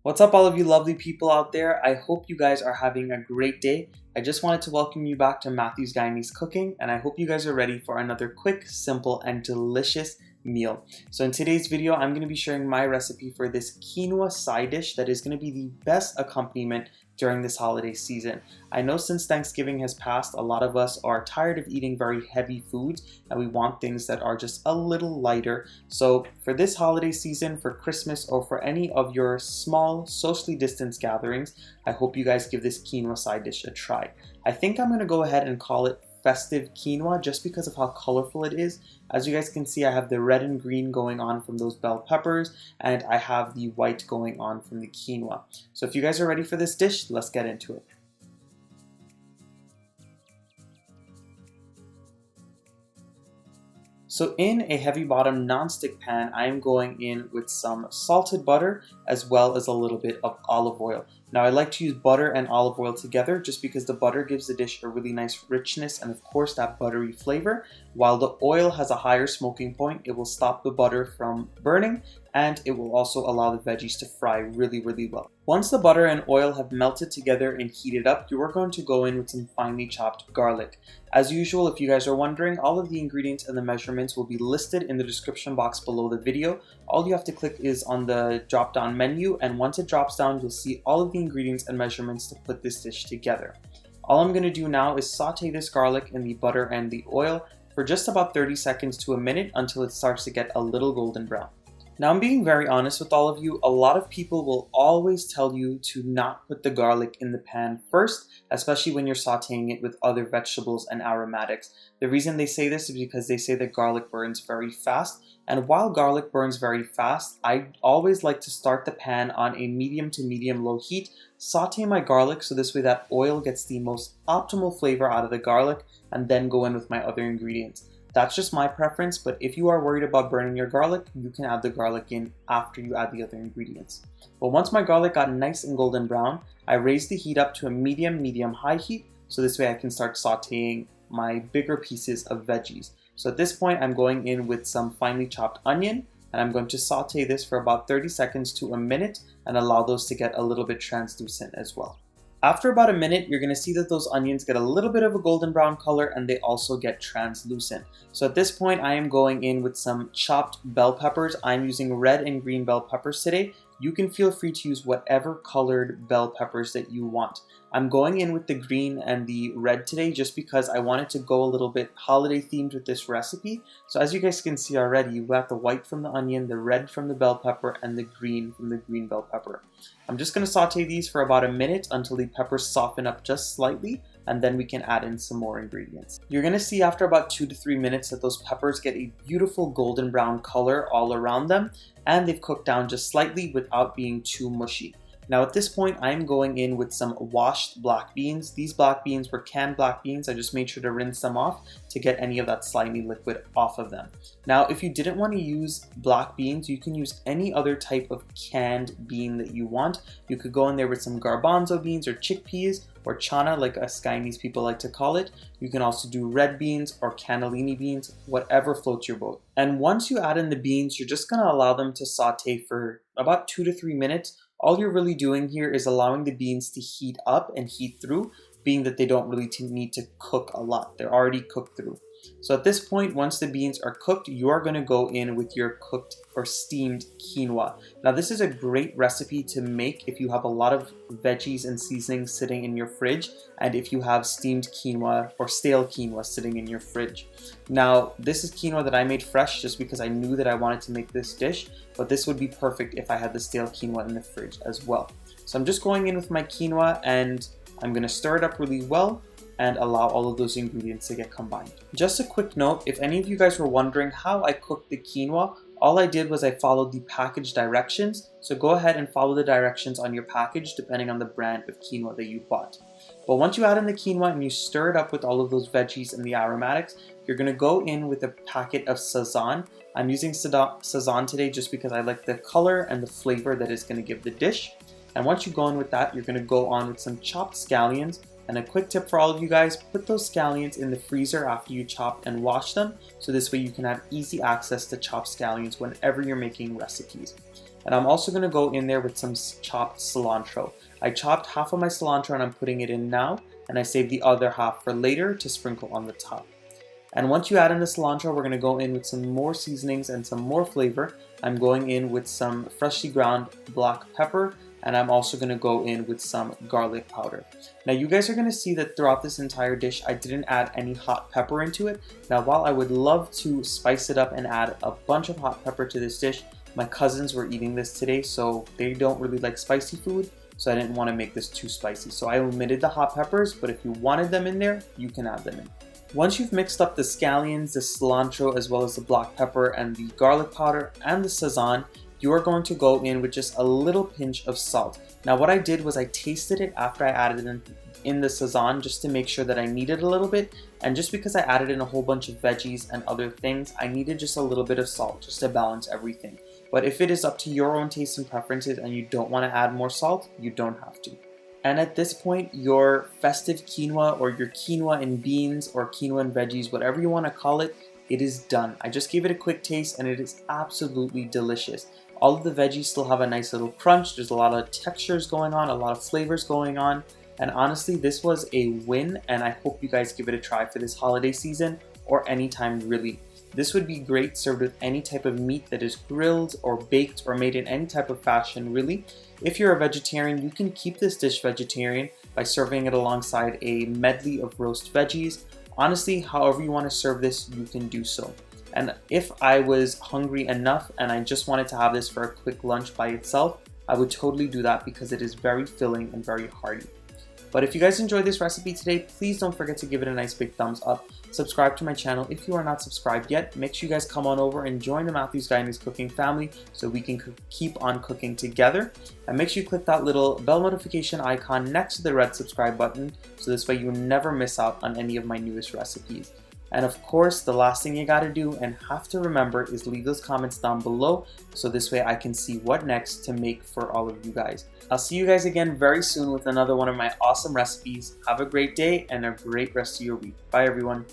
What's up, all of you lovely people out there? I hope you guys are having a great day. I just wanted to welcome you back to Matthew's Guyanese Cooking, and I hope you guys are ready for another quick, simple, and delicious meal. So in today's video, I'm going to be sharing my recipe for this quinoa side dish that is going to be the best accompaniment during this holiday season. I know since Thanksgiving has passed, a lot of us are tired of eating very heavy foods and we want things that are just a little lighter. So for this holiday season, for Christmas, or for any of your small socially distanced gatherings, I hope you guys give this quinoa side dish a try. I think I'm going to go ahead and call it Festive quinoa just because of how colorful it is. As you guys can see, I have the red and green going on from those bell peppers, and I have the white going on from the quinoa. So if you guys are ready for this dish, let's get into it. So in a heavy bottom non-stick pan, I am going in with some salted butter as well as a little bit of olive oil. Now I like to use butter and olive oil together just because the butter gives the dish a really nice richness and of course that buttery flavor. While the oil has a higher smoking point, it will stop the butter from burning and it will also allow the veggies to fry really well. Once the butter and oil have melted together and heated up, you are going to go in with some finely chopped garlic. As usual, if you guys are wondering, all of the ingredients and the measurements will be listed in the description box below the video. All you have to click is on the drop down menu, and once it drops down, you'll see all of the ingredients and measurements to put this dish together. All I'm going to do now is saute this garlic in the butter and the oil for just about 30 seconds to a minute until it starts to get a little golden brown. Now I'm being very honest with all of you, a lot of people will always tell you to not put the garlic in the pan first, especially when you're sauteing it with other vegetables and aromatics. The reason they say this is because they say that garlic burns very fast, and while garlic burns very fast, I always like to start the pan on a medium to medium low heat, saute my garlic so this way that oil gets the most optimal flavor out of the garlic, and then go in with my other ingredients. That's just my preference, but if you are worried about burning your garlic, you can add the garlic in after you add the other ingredients. But once my garlic got nice and golden brown, I raised the heat up to a medium-high heat, so this way I can start sauteing my bigger pieces of veggies. So at this point, I'm going in with some finely chopped onion, and I'm going to saute this for about 30 seconds to a minute and allow those to get a little bit translucent as well. After about a minute, you're going to see that those onions get a little bit of a golden brown color and they also get translucent. So at this point, I am going in with some chopped bell peppers. I'm using red and green bell peppers today. You can feel free to use whatever colored bell peppers that you want. I'm going in with the green and the red today just because I wanted to go a little bit holiday themed with this recipe. So as you guys can see already, you've got the white from the onion, the red from the bell pepper, and the green from the green bell pepper. I'm just going to saute these for about a minute until the peppers soften up just slightly, and then we can add in some more ingredients. You're going to see after about 2 to 3 minutes that those peppers get a beautiful golden brown color all around them, and they've cooked down just slightly without being too mushy. Now at this point, I'm going in with some washed black beans. These black beans were canned black beans. I just made sure to rinse them off to get any of that slimy liquid off of them. Now, if you didn't want to use black beans, you can use any other type of canned bean that you want. You could go in there with some garbanzo beans or chickpeas or chana, like us Guyanese people like to call it. You can also do red beans or cannellini beans, whatever floats your boat. And once you add in the beans, you're just going to allow them to saute for about 2 to 3 minutes. All you're really doing here is allowing the beans to heat up and heat through, being that they don't really need to cook a lot. They're already cooked through. So at this point, once the beans are cooked, you are going to go in with your cooked or steamed quinoa. Now this is a great recipe to make if you have a lot of veggies and seasonings sitting in your fridge, and if you have steamed quinoa or stale quinoa sitting in your fridge. Now this is quinoa that I made fresh just because I knew that I wanted to make this dish, but this would be perfect if I had the stale quinoa in the fridge as well. So I'm just going in with my quinoa and I'm going to stir it up really well and allow all of those ingredients to get combined. Just a quick note, if any of you guys were wondering how I cooked the quinoa, all I did was I followed the package directions. So go ahead and follow the directions on your package depending on the brand of quinoa that you bought. But once you add in the quinoa and you stir it up with all of those veggies and the aromatics, you're going to go in with a packet of sazon. I'm using sazon today just because I like the color and the flavor that it's going to give the dish. And once you go in with that, you're going to go on with some chopped scallions. And a quick tip for all of you guys, put those scallions in the freezer after you chop and wash them, so this way you can have easy access to chopped scallions whenever you're making recipes. And I'm also going to go in there with some chopped cilantro. I chopped half of my cilantro and I'm putting it in now, and I saved the other half for later to sprinkle on the top. And once you add in the cilantro, we're going to go in with some more seasonings and some more flavor. I'm going in with some freshly ground black pepper, and I'm also going to go in with some garlic powder. Now you guys are going to see that throughout this entire dish I didn't add any hot pepper into it. Now while I would love to spice it up and add a bunch of hot pepper to this dish, my cousins were eating this today, so they don't really like spicy food, so I didn't want to make this too spicy. So I omitted the hot peppers, but if you wanted them in there, you can add them in. Once you've mixed up the scallions, the cilantro, as well as the black pepper and the garlic powder and the sazon, you are going to go in with just a little pinch of salt. Now what I did was I tasted it after I added in the sazon just to make sure that I needed a little bit, and just because I added in a whole bunch of veggies and other things, I needed just a little bit of salt just to balance everything. But if it is up to your own taste and preferences and you don't want to add more salt, you don't have to. And at this point, your festive quinoa or your quinoa and beans or quinoa and veggies, whatever you want to call it, it is done. I just gave it a quick taste and it is absolutely delicious. All of the veggies still have a nice little crunch. There's a lot of textures going on, a lot of flavors going on. And honestly, this was a win, and I hope you guys give it a try for this holiday season or anytime really. This would be great served with any type of meat that is grilled or baked or made in any type of fashion really. If you're a vegetarian, you can keep this dish vegetarian by serving it alongside a medley of roast veggies. Honestly, however you want to serve this, you can do so. And if I was hungry enough and I just wanted to have this for a quick lunch by itself, I would totally do that because it is very filling and very hearty. But if you guys enjoyed this recipe today, please don't forget to give it a nice big thumbs up. Subscribe to my channel if you are not subscribed yet. Make sure you guys come on over and join the Matthews Guy and His Cooking family so we can keep on cooking together. And make sure you click that little bell notification icon next to the red subscribe button so this way you never miss out on any of my newest recipes. And of course, the last thing you gotta do and have to remember is leave those comments down below so this way I can see what next to make for all of you guys. I'll see you guys again very soon with another one of my awesome recipes. Have a great day and a great rest of your week. Bye everyone.